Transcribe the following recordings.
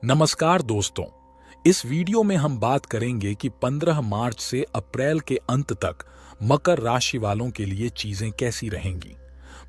नमस्कार दोस्तों। इस वीडियो में हम बात करेंगे कि 15 मार्च से अप्रैल के अंत तक मकर राशि वालों के लिए चीजें कैसी रहेंगी।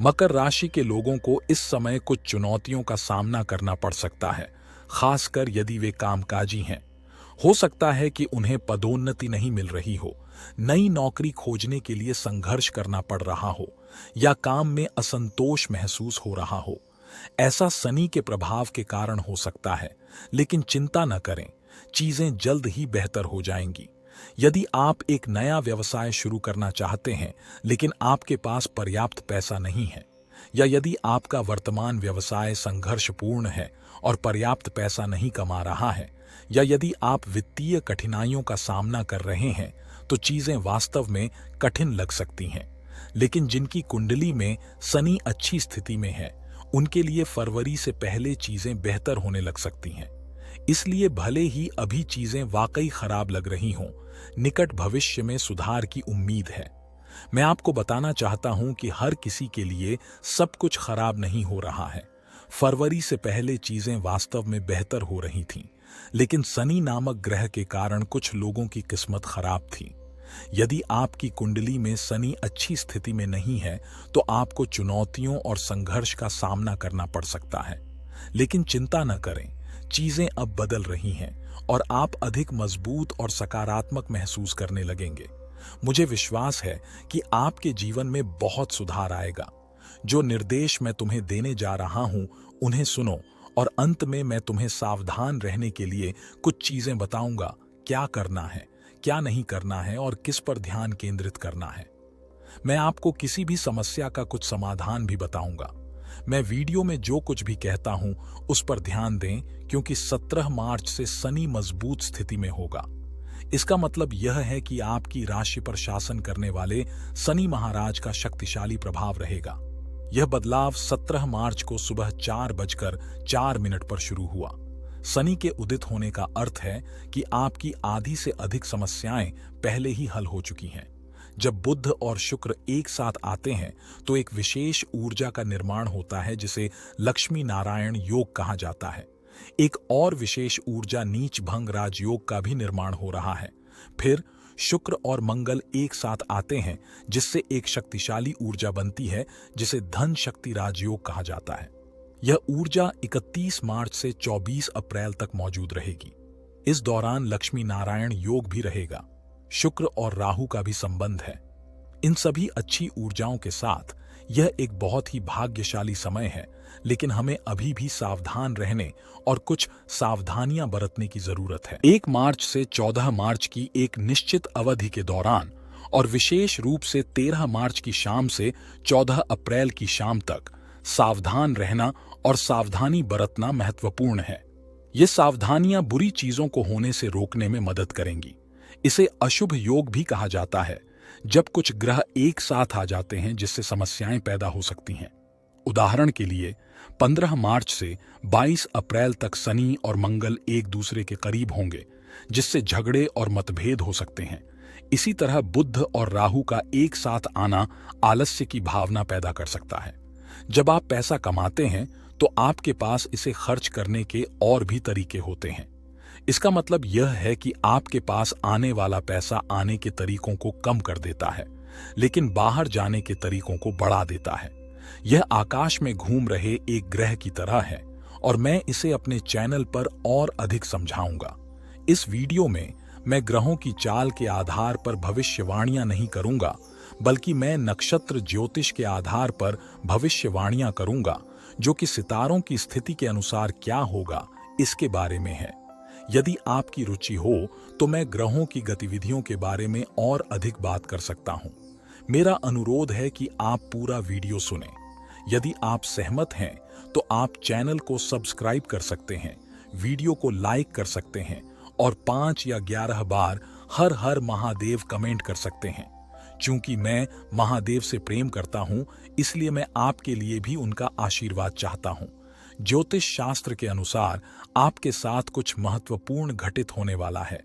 मकर राशि के लोगों को इस समय कुछ चुनौतियों का सामना करना पड़ सकता है, खासकर यदि वे कामकाजी हैं। हो सकता है कि उन्हें पदोन्नति नहीं मिल रही हो, नई नौकरी खोजने के लिए संघर्ष करना पड़ रहा हो या काम में असंतोष महसूस हो रहा हो। ऐसा शनि के प्रभाव के कारण हो सकता है, लेकिन चिंता न करें, चीजें जल्द ही बेहतर हो जाएंगी। यदि आप एक नया व्यवसाय शुरू करना चाहते हैं लेकिन आपके पास पर्याप्त पैसा नहीं है, या यदि आपका वर्तमान व्यवसाय संघर्षपूर्ण है और पर्याप्त पैसा नहीं कमा रहा है, या यदि आप वित्तीय कठिनाइयों का सामना कर रहे हैं, तो चीजें वास्तव में कठिन लग सकती हैं। लेकिन जिनकी कुंडली में शनि अच्छी स्थिति में है, उनके लिए फरवरी से पहले चीजें बेहतर होने लग सकती हैं। इसलिए भले ही अभी चीजें वाकई खराब लग रही हों, निकट भविष्य में सुधार की उम्मीद है। मैं आपको बताना चाहता हूं कि हर किसी के लिए सब कुछ खराब नहीं हो रहा है। फरवरी से पहले चीजें वास्तव में बेहतर हो रही थीं, लेकिन शनि नामक ग्रह के कारण कुछ लोगों की किस्मत खराब थी। यदि आपकी कुंडली में शनि अच्छी स्थिति में नहीं है, तो आपको चुनौतियों और संघर्ष का सामना करना पड़ सकता है। लेकिन चिंता न करें, चीजें अब बदल रही हैं और आप अधिक मजबूत और सकारात्मक महसूस करने लगेंगे। मुझे विश्वास है कि आपके जीवन में बहुत सुधार आएगा। जो निर्देश मैं तुम्हें देने जा रहा हूं, उन्हें सुनो और अंत में मैं तुम्हें सावधान रहने के लिए कुछ चीजें बताऊंगा। क्या करना है, क्या नहीं करना है और किस पर ध्यान केंद्रित करना है। मैं आपको किसी भी समस्या का कुछ समाधान भी बताऊंगा। मैं वीडियो में जो कुछ भी कहता हूं उस पर ध्यान दें, क्योंकि 17 मार्च से शनि मजबूत स्थिति में होगा। इसका मतलब यह है कि आपकी राशि पर शासन करने वाले शनि महाराज का शक्तिशाली प्रभाव रहेगा। यह बदलाव 17 मार्च को सुबह 4:04 पर शुरू हुआ। शनि के उदित होने का अर्थ है कि आपकी आधी से अधिक समस्याएं पहले ही हल हो चुकी हैं। जब बुध और शुक्र एक साथ आते हैं तो एक विशेष ऊर्जा का निर्माण होता है, जिसे लक्ष्मी नारायण योग कहा जाता है। एक और विशेष ऊर्जा नीच भंग राजयोग का भी निर्माण हो रहा है। फिर शुक्र और मंगल एक साथ आते हैं, जिससे एक शक्तिशाली ऊर्जा बनती है, जिसे धन शक्ति राजयोग कहा जाता है। यह ऊर्जा 31 मार्च से 24 अप्रैल तक मौजूद रहेगी। इस दौरान लक्ष्मी नारायण योग भी रहेगा। शुक्र और राहु का भी संबंध है। इन सभी अच्छी ऊर्जाओं के साथ यह एक बहुत ही भाग्यशाली समय है, लेकिन हमें अभी भी सावधान रहने और कुछ सावधानियां बरतने की जरूरत है। 1 मार्च से 14 मार्च की एक निश्चित अवधि के दौरान और विशेष रूप से 13 मार्च की शाम से 14 अप्रैल की शाम तक सावधान रहना और सावधानी बरतना महत्वपूर्ण है। ये सावधानियां बुरी चीजों को होने से रोकने में मदद करेंगी। इसे अशुभ योग भी कहा जाता है, जब कुछ ग्रह एक साथ आ जाते हैं, जिससे समस्याएं पैदा हो सकती हैं। उदाहरण के लिए 15 मार्च से 22 अप्रैल तक शनि और मंगल एक दूसरे के करीब होंगे, जिससे झगड़े और मतभेद हो सकते हैं। इसी तरह बुध और राहु का एक साथ आना आलस्य की भावना पैदा कर सकता है। जब आप पैसा कमाते हैं तो आपके पास इसे खर्च करने के और भी तरीके होते हैं। इसका मतलब यह है कि आपके पास आने वाला पैसा आने के तरीकों को कम कर देता है, लेकिन बाहर जाने के तरीकों को बढ़ा देता है। यह आकाश में घूम रहे एक ग्रह की तरह है और मैं इसे अपने चैनल पर और अधिक समझाऊंगा। इस वीडियो में मैं ग्रहों की चाल के आधार पर भविष्यवाणियां नहीं करूंगा, बल्कि मैं नक्षत्र ज्योतिष के आधार पर भविष्यवाणियां करूंगा, जो कि सितारों की स्थिति के अनुसार क्या होगा इसके बारे में है। यदि आपकी रुचि हो तो मैं ग्रहों की गतिविधियों के बारे में और अधिक बात कर सकता हूं। मेरा अनुरोध है कि आप पूरा वीडियो सुनें। यदि आप सहमत हैं तो आप चैनल को सब्सक्राइब कर सकते हैं, वीडियो को लाइक कर सकते हैं और 5 या 11 बार हर हर महादेव कमेंट कर सकते हैं। चूंकि मैं महादेव से प्रेम करता हूं, इसलिए मैं आपके लिए भी उनका आशीर्वाद चाहता हूं। ज्योतिष शास्त्र के अनुसार आपके साथ कुछ महत्वपूर्ण घटित होने वाला है।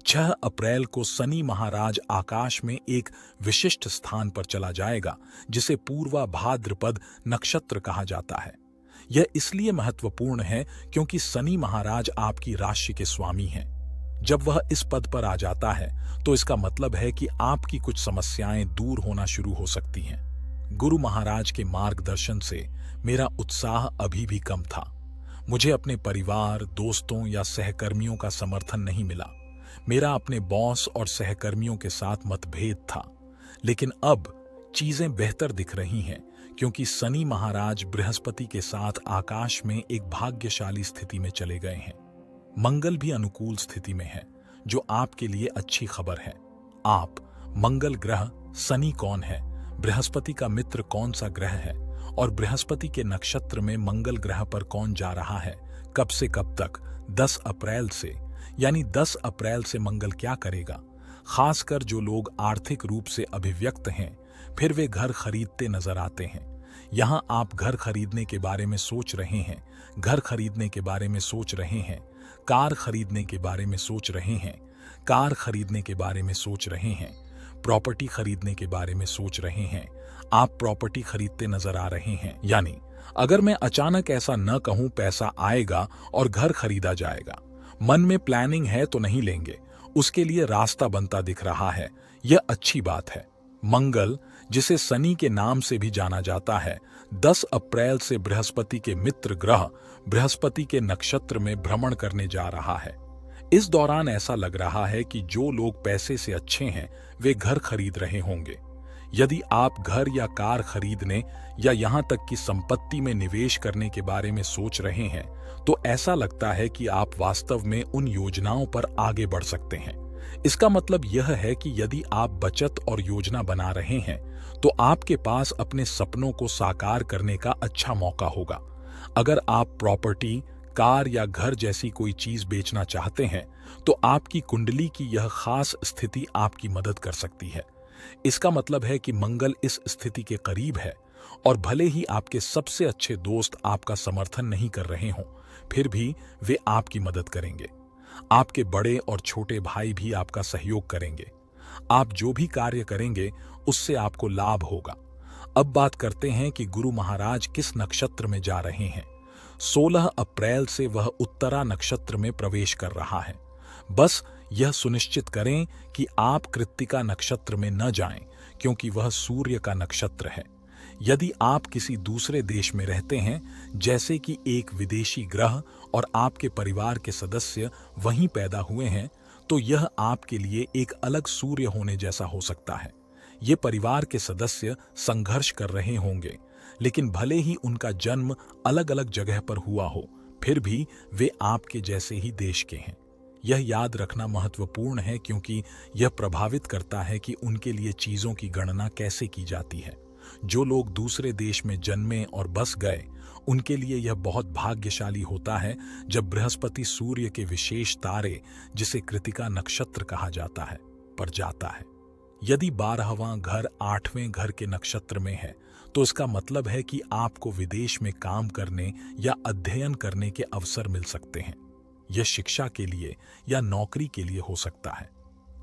6 अप्रैल को शनि महाराज आकाश में एक विशिष्ट स्थान पर चला जाएगा, जिसे पूर्वा भाद्रपद नक्षत्र कहा जाता है। यह इसलिए महत्वपूर्ण है क्योंकि शनि महाराज आपकी राशि के स्वामी हैं। जब वह इस पद पर आ जाता है तो इसका मतलब है कि आपकी कुछ समस्याएं दूर होना शुरू हो सकती हैं। गुरु महाराज के मार्गदर्शन से मेरा उत्साह अभी भी कम था। मुझे अपने परिवार, दोस्तों या सहकर्मियों का समर्थन नहीं मिला। मेरा अपने बॉस और सहकर्मियों के साथ मतभेद था। लेकिन अब चीजें बेहतर दिख रही हैं क्योंकि शनि महाराज बृहस्पति के साथ आकाश में एक भाग्यशाली स्थिति में चले गए हैं। मंगल भी अनुकूल स्थिति में है, जो आपके लिए अच्छी खबर है। आप, मंगल ग्रह, शनि कौन है, बृहस्पति का मित्र कौन सा ग्रह है और बृहस्पति के नक्षत्र में मंगल ग्रह पर कौन जा रहा है, कब से कब तक, 10 अप्रैल से, यानी 10 अप्रैल से मंगल क्या करेगा। खासकर जो लोग आर्थिक रूप से अभिव्यक्त हैं, फिर वे घर खरीदते नजर आते हैं। यहां आप घर खरीदने के बारे में सोच रहे हैं, घर खरीदने के बारे में सोच रहे हैं, कार खरीदने के बारे में सोच रहे हैं, कार खरीदने के बारे में सोच रहे हैं, प्रॉपर्टी खरीदने के बारे में सोच रहे हैं। आप प्रॉपर्टी खरीदते नजर आ रहे हैं। यानी अगर मैं अचानक ऐसा न कहूं पैसा आएगा और घर खरीदा जाएगा, मन में प्लानिंग है तो नहीं लेंगे, उसके लिए रास्ता बनता दिख रहा है, यह अच्छी बात है। मंगल, जिसे शनि के नाम से भी जाना जाता है, 10 अप्रैल से बृहस्पति के मित्र ग्रह बृहस्पति के नक्षत्र में भ्रमण करने जा रहा है। इस दौरान ऐसा लग रहा है कि जो लोग पैसे से अच्छे हैं वे घर खरीद रहे होंगे। यदि आप घर या कार खरीदने या यहां तक कि संपत्ति में निवेश करने के बारे में सोच रहे हैं, तो ऐसा लगता है कि आप वास्तव में उन योजनाओं पर आगे बढ़ सकते हैं। इसका मतलब यह है कि यदि आप बचत और योजना बना रहे हैं तो आपके पास अपने सपनों को साकार करने का अच्छा मौका होगा। अगर आप प्रॉपर्टी, कार या घर जैसी कोई चीज बेचना चाहते हैं तो आपकी कुंडली की यह खास स्थिति आपकी मदद कर सकती है। इसका मतलब है कि मंगल इस स्थिति के करीब है और भले ही आपके सबसे अच्छे दोस्त आपका समर्थन नहीं कर रहे हों, फिर भी वे आपकी मदद करेंगे। आपके बड़े और छोटे भाई भी आपका सहयोग करेंगे। आप जो भी कार्य करेंगे उससे आपको लाभ होगा। अब बात करते हैं कि गुरु महाराज किस नक्षत्र में जा रहे हैं। 16 अप्रैल से वह उत्तरा नक्षत्र में प्रवेश कर रहा है। बस यह सुनिश्चित करें कि आप कृत्तिका नक्षत्र में न जाएं, क्योंकि वह सूर्य का नक्षत्र है। यदि आप किसी दूसरे देश में रहते हैं, जैसे कि एक विदेशी ग्रह, और आपके परिवार के सदस्य वहीं पैदा हुए हैं, तो यह आपके लिए एक अलग सूर्य होने जैसा हो सकता है। ये परिवार के सदस्य संघर्ष कर रहे होंगे, लेकिन भले ही उनका जन्म अलग अलग जगह पर हुआ हो, फिर भी वे आपके जैसे ही देश के हैं। यह याद रखना महत्वपूर्ण है क्योंकि यह प्रभावित करता है कि उनके लिए चीजों की गणना कैसे की जाती है। जो लोग दूसरे देश में जन्मे और बस गए, उनके लिए यह बहुत भाग्यशाली होता है जब बृहस्पति सूर्य के विशेष तारे, जिसे कृत्तिका नक्षत्र कहा जाता है, पर जाता है। यदि 12वां घर 8वें घर के नक्षत्र में है तो इसका मतलब है कि आपको विदेश में काम करने या अध्ययन करने के अवसर मिल सकते हैं। यह शिक्षा के लिए या नौकरी के लिए हो सकता है।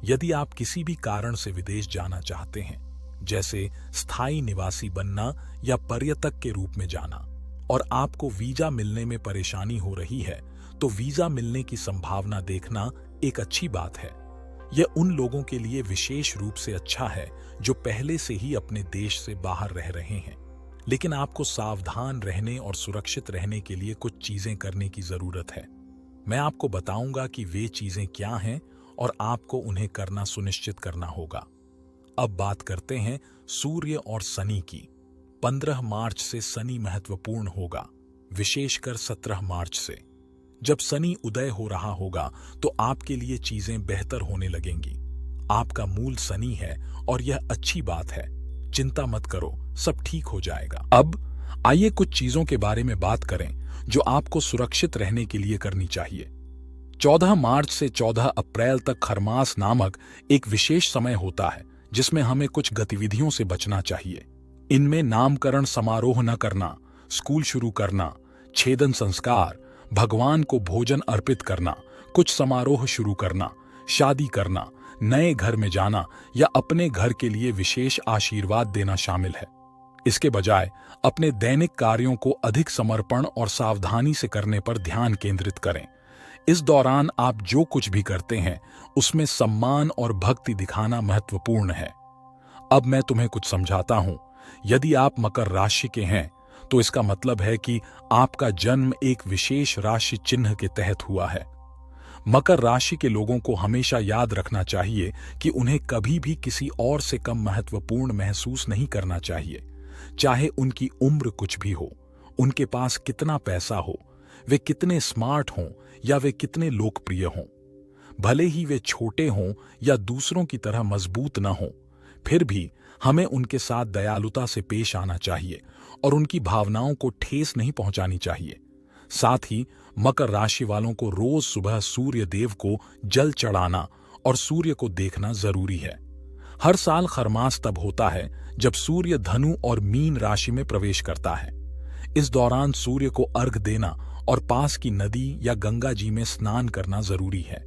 यदि आप किसी भी कारण से विदेश जाना चाहते हैं, जैसे स्थायी निवासी बनना या पर्यटक के रूप में जाना, और आपको वीजा मिलने में परेशानी हो रही है, तो वीजा मिलने की संभावना देखना एक अच्छी बात है। यह उन लोगों के लिए विशेष रूप से अच्छा है जो पहले से ही अपने देश से बाहर रह रहे हैं। लेकिन आपको सावधान रहने और सुरक्षित रहने के लिए कुछ चीजें करने की जरूरत है। मैं आपको बताऊंगा कि वे चीजें क्या हैं और आपको उन्हें करना सुनिश्चित करना होगा। अब बात करते हैं सूर्य और शनि की। 15 मार्च से शनि महत्वपूर्ण होगा, विशेषकर 17 मार्च से। जब शनि उदय हो रहा होगा तो आपके लिए चीजें बेहतर होने लगेंगी। आपका मूल शनि है और यह अच्छी बात है। चिंता मत करो, सब ठीक हो जाएगा। अब आइए कुछ चीजों के बारे में बात करें जो आपको सुरक्षित रहने के लिए करनी चाहिए। 14 मार्च से 14 अप्रैल तक खरमास नामक एक विशेष समय होता है जिसमें हमें कुछ गतिविधियों से बचना चाहिए। इनमें नामकरण समारोह न करना, स्कूल शुरू करना, छेदन संस्कार, भगवान को भोजन अर्पित करना, कुछ समारोह शुरू करना, शादी करना, नए घर में जाना या अपने घर के लिए विशेष आशीर्वाद देना शामिल है। इसके बजाय अपने दैनिक कार्यों को अधिक समर्पण और सावधानी से करने पर ध्यान केंद्रित करें। इस दौरान आप जो कुछ भी करते हैं उसमें सम्मान और भक्ति दिखाना महत्वपूर्ण है। अब मैं तुम्हें कुछ समझाता हूं। यदि आप मकर राशि के हैं तो इसका मतलब है कि आपका जन्म एक विशेष राशि चिन्ह के तहत हुआ है। मकर राशि के लोगों को हमेशा याद रखना चाहिए कि उन्हें कभी भी किसी और से कम महत्वपूर्ण महसूस नहीं करना चाहिए। चाहे उनकी उम्र कुछ भी हो, उनके पास कितना पैसा हो, वे कितने स्मार्ट हों या वे कितने लोकप्रिय हों, भले ही वे छोटे हों या दूसरों की तरह मजबूत न हों, फिर भी हमें उनके साथ दयालुता से पेश आना चाहिए और उनकी भावनाओं को ठेस नहीं पहुंचानी चाहिए। साथ ही मकर राशि वालों को रोज सुबह सूर्य देव को जल चढ़ाना और सूर्य को देखना जरूरी है। हर साल खरमास तब होता है जब सूर्य धनु और मीन राशि में प्रवेश करता है। इस दौरान सूर्य को अर्घ देना और पास की नदी या गंगा जी में स्नान करना जरूरी है।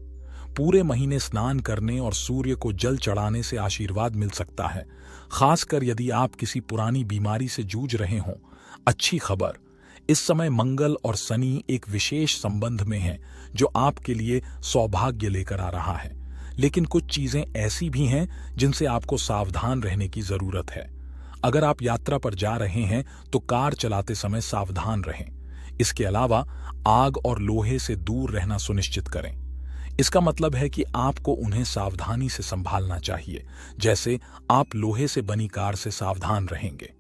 पूरे महीने स्नान करने और सूर्य को जल चढ़ाने से आशीर्वाद मिल सकता है, खासकर यदि आप किसी पुरानी बीमारी से जूझ रहे हों। अच्छी खबर, इस समय मंगल और शनि एक विशेष संबंध में हैं जो आपके लिए सौभाग्य लेकर आ रहा है। लेकिन कुछ चीजें ऐसी भी हैं जिनसे आपको सावधान रहने की जरूरत है। अगर आप यात्रा पर जा रहे हैं तो कार चलाते समय सावधान रहें। इसके अलावा आग और लोहे से दूर रहना सुनिश्चित करें। इसका मतलब है कि आपको उन्हें सावधानी से संभालना चाहिए, जैसे आप लोहे से बनी कार से सावधान रहेंगे।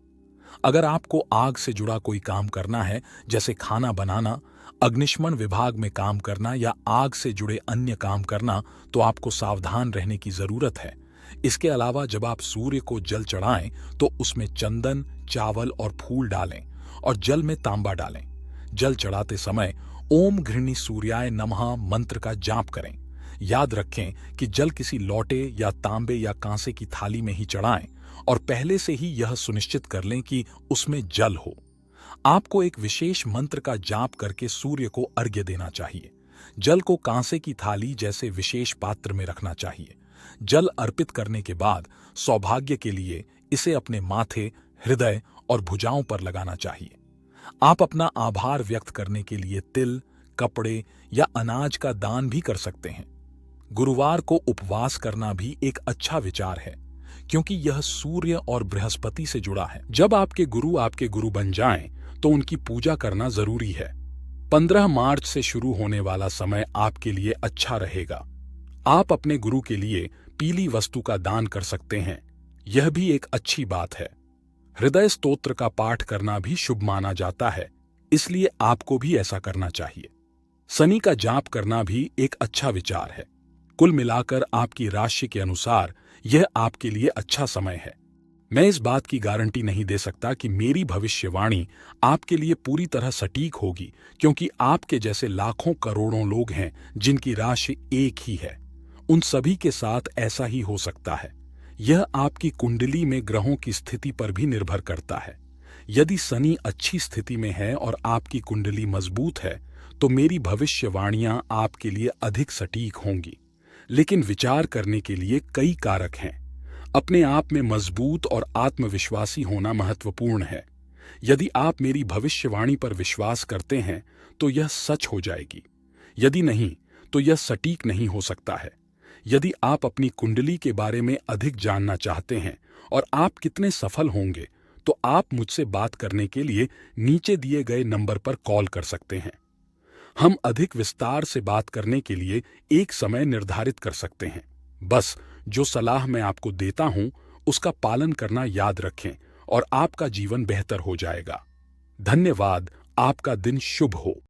अगर आपको आग से जुड़ा कोई काम करना है, जैसे खाना बनाना, अग्निशमन विभाग में काम करना या आग से जुड़े अन्य काम करना, तो आपको सावधान रहने की जरूरत है। इसके अलावा जब आप सूर्य को जल चढ़ाएं तो उसमें चंदन, चावल और फूल डालें और जल में तांबा डालें। जल चढ़ाते समय ओम घृणी सूर्याय नमः मंत्र का जाप करें। याद रखें कि जल किसी लोटे या तांबे या कांसे की थाली में ही चढ़ाएं और पहले से ही यह सुनिश्चित कर लें कि उसमें जल हो। आपको एक विशेष मंत्र का जाप करके सूर्य को अर्घ्य देना चाहिए। जल को कांसे की थाली जैसे विशेष पात्र में रखना चाहिए। जल अर्पित करने के बाद सौभाग्य के लिए इसे अपने माथे, हृदय और भुजाओं पर लगाना चाहिए। आप अपना आभार व्यक्त करने के लिए तिल, कपड़े या अनाज का दान भी कर सकते हैं। गुरुवार को उपवास करना भी एक अच्छा विचार है, क्योंकि यह सूर्य और बृहस्पति से जुड़ा है। जब आपके गुरु बन जाएं, तो उनकी पूजा करना जरूरी है। 15 मार्च से शुरू होने वाला समय आपके लिए अच्छा रहेगा। आप अपने गुरु के लिए पीली वस्तु का दान कर सकते हैं, यह भी एक अच्छी बात है। हृदय स्तोत्र का पाठ करना भी शुभ माना जाता है, इसलिए आपको भी ऐसा करना चाहिए। शनि का जाप करना भी एक अच्छा विचार है। कुल मिलाकर आपकी राशि के अनुसार यह आपके लिए अच्छा समय है। मैं इस बात की गारंटी नहीं दे सकता कि मेरी भविष्यवाणी आपके लिए पूरी तरह सटीक होगी, क्योंकि आपके जैसे लाखों करोड़ों लोग हैं जिनकी राशि एक ही है। उन सभी के साथ ऐसा ही हो सकता है। यह आपकी कुंडली में ग्रहों की स्थिति पर भी निर्भर करता है। यदि शनि अच्छी स्थिति में है और आपकी कुंडली मजबूत है, तो मेरी भविष्यवाणियां आपके लिए अधिक सटीक होंगी। लेकिन विचार करने के लिए कई कारक हैं। अपने आप में मजबूत और आत्मविश्वासी होना महत्वपूर्ण है। यदि आप मेरी भविष्यवाणी पर विश्वास करते हैं तो यह सच हो जाएगी। यदि नहीं, तो यह सटीक नहीं हो सकता है। यदि आप अपनी कुंडली के बारे में अधिक जानना चाहते हैं और आप कितने सफल होंगे, तो आप मुझसे बात करने के लिए नीचे दिए गए नंबर पर कॉल कर सकते हैं। हम अधिक विस्तार से बात करने के लिए एक समय निर्धारित कर सकते हैं। बस जो सलाह मैं आपको देता हूं, उसका पालन करना याद रखें और आपका जीवन बेहतर हो जाएगा। धन्यवाद। आपका दिन शुभ हो।